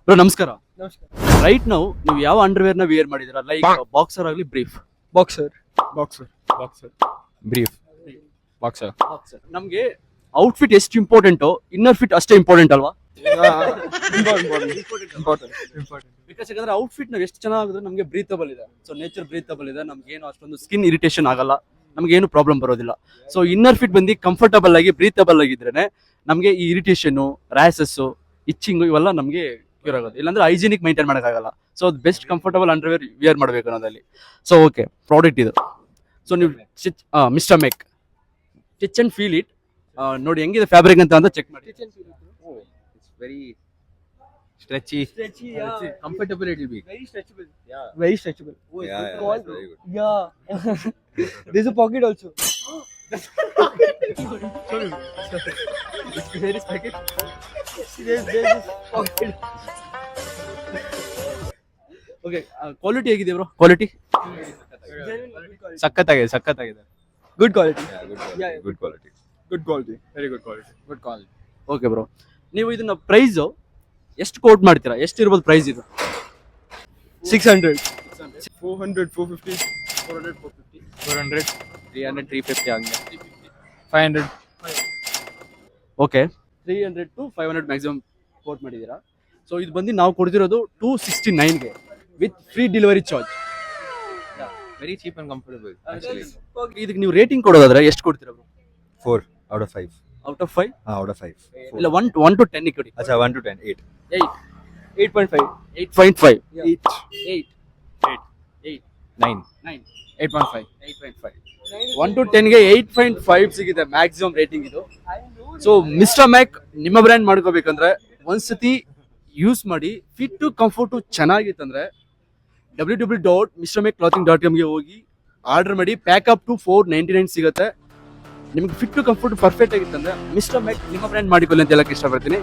Bro ನಮಸ್ಕಾರ. ನಮಸ್ಕಾರ. Right ನಾವು ನೀವು ಯಾವ ಅಂಡರ್ವೇರ್ ನ ವಿಯರ್ ಮಾಡಿದಿರಾ? ಲೈಕ್ ಬಾಕ್ಸರ್ ಆಗಲಿ ಬ್ರೀಫ್? ಬಾಕ್ಸರ್. Brief boxer. ನಮ್ಗೆ ಔಟ್ಫಿಟ್ ಎಷ್ಟು ಇಂಪಾರ್ಟೆಂಟೋ ಇನ್ನರ್ ಫಿಟ್ ಅಷ್ಟೇ ಇಂಪಾರ್ಟೆಂಟ್ ಅಲ್ವಾ? ಬಿಕಾಸ್ ಯಾಕಂದ್ರೆ ಔಟ್ಫಿಟ್ ನಾವು ಎಷ್ಟು ಚೆನ್ನಾಗಿದ್ರೆ ನಮಗೆ ಬ್ರೀತಬಲ್ ಇದೆ, ಸೊ ನೇಚರ್ ಬ್ರೀತಬಲ್ ಇದೆ, ನಮ್ಗೆ ಏನು ಅಷ್ಟೊಂದು ಸ್ಕಿನ್ ಇರಿಟೇಷನ್ ಆಗಲ್ಲ, ನಮ್ಗೆ ಏನು ಪ್ರಾಬ್ಲಮ್ ಬರೋದಿಲ್ಲ. ಸೊ ಇನ್ನರ್ ಫಿಟ್ ಬಂದು ಕಂಫರ್ಟಬಲ್ ಆಗಿ ಬ್ರೀತಬಲ್ ಆಗಿದ್ರೆ ನಮಗೆ ಈ ಇರಿಟೇಷನ್, ರ್ಯಾಸಸ್, ಇಚ್ಚಿಂಗ್ ಇವೆಲ್ಲ ನಮಗೆ ಕ್ಯೂರ್ ಆಗೋದು. ಇಲ್ಲಾಂದ್ರೆ ಹೈಜಿನಿಕ್ ಮೈಂಟೈನ್ ಮಾಡೋಕ್ಕಾಗಲ್ಲ. ಸೊ ಅದು ಬೆಸ್ಟ್ ಕಂಫರ್ಟಬಲ್ ಅಂಡರ್ವೇರ್ ವಿಯರ್ ಮಾಡಬೇಕು ಅನ್ನೋದಲ್ಲಿ. ಸೊ ಓಕೆ, ಪ್ರಾಡಕ್ಟ್ ಇದು. ಸೊ ನೀವು mister make stitch and feel it ನೋಡಿ ಹೆಂಗಿದೆ ಫ್ಯಾಬ್ರಿಕ್ ಅಂತ ಚೆಕ್ ಮಾಡಿ. It's very stretchy. Comfortable it will be. Very stretchable. Yeah, Call- it's very good. Yeah. There's a pocket also. Where is packet? There's this pocket. Okay, quality ಹೇಗಿದೆ bro? Quality ಸಖತ್ತಾಗಿದೆ. Good quality. Yeah, good quality. Yeah, Good quality. Good quality, very good quality. Good quality. Okay bro, ನೀವು ಇದನ್ನ price ಎಷ್ಟು coat ಮಾಡ್ತೀರಾ? ಎಷ್ಟು ಇರ್ಬೋದು price ಇದು? 600. 400, 450, 400, 450, 400, 300, 350 ಹಂಗೆ. 500. ಓಕೆ, 300 to 500 ಮ್ಯಾಕ್ಸಿಮಮ್ ಕೋಟ್ ಮಾಡಿದ್ದೀರಾ. ಸೊ ಇದು ಬಂದು ನಾವು ಕೊಡ್ತಿರೋದು 269ಗೆ with free delivery charge. Very cheap and comfortable actually. ಇದಕ್ಕೆ ನೀವು ರೇಟಿಂಗ್ ಕೊಡೋದಾದ್ರೆ ಎಷ್ಟು ಕೊಡ್ತೀರಾ bro? 4 out of 5. Out of 5? Out of 5. ಇಲ್ಲ 1 to 10 ಕೊಡಿ. Acha 1 to 10, 8. 8.5. 8.5, 8. 8, 9. 9, 8.5. 8.5. 1 to 10ಗೆ 8.5 ಸಿಗಿದೆ maximum rating ಇದು. ಸೊ ಮಿಸ್ಟರ್ ಮ್ಯಾಕ್ ನಿಮ್ಮ ಬ್ರ್ಯಾಂಡ್ ಮಾಡ್ಕೋಬೇಕಂದ್ರೆ ಒಂದ್ಸತಿ ಯೂಸ್ ಮಾಡಿ, ಫಿಟ್ ಟು ಕಂಫರ್ಟು ಚೆನ್ನಾಗಿತ್ತಂದ್ರೆ www.mrmacclothing.com ಗೆ ಹೋಗಿ ಆರ್ಡರ್ ಮಾಡಿ. ಪ್ಯಾಕಪ್ ಟು 499 ಸಿಗುತ್ತೆ. ನಿಮ್ಗೆ ಫಿಟ್ ಟು ಕಂಫರ್ಟ್ ಪರ್ಫೆಕ್ಟ್ ಆಗಿತ್ತಂದ್ರೆ ಮಿಸ್ಟರ್ ಮ್ಯಾಕ್ ನಿಮ್ಮ ಬ್ರ್ಯಾಂಡ್ ಮಾಡಿಕೊಳ್ಳಿ ಅಂತ ಹೇಳಕ್ಕೆ ಇಷ್ಟಪಡ್ತೀನಿ.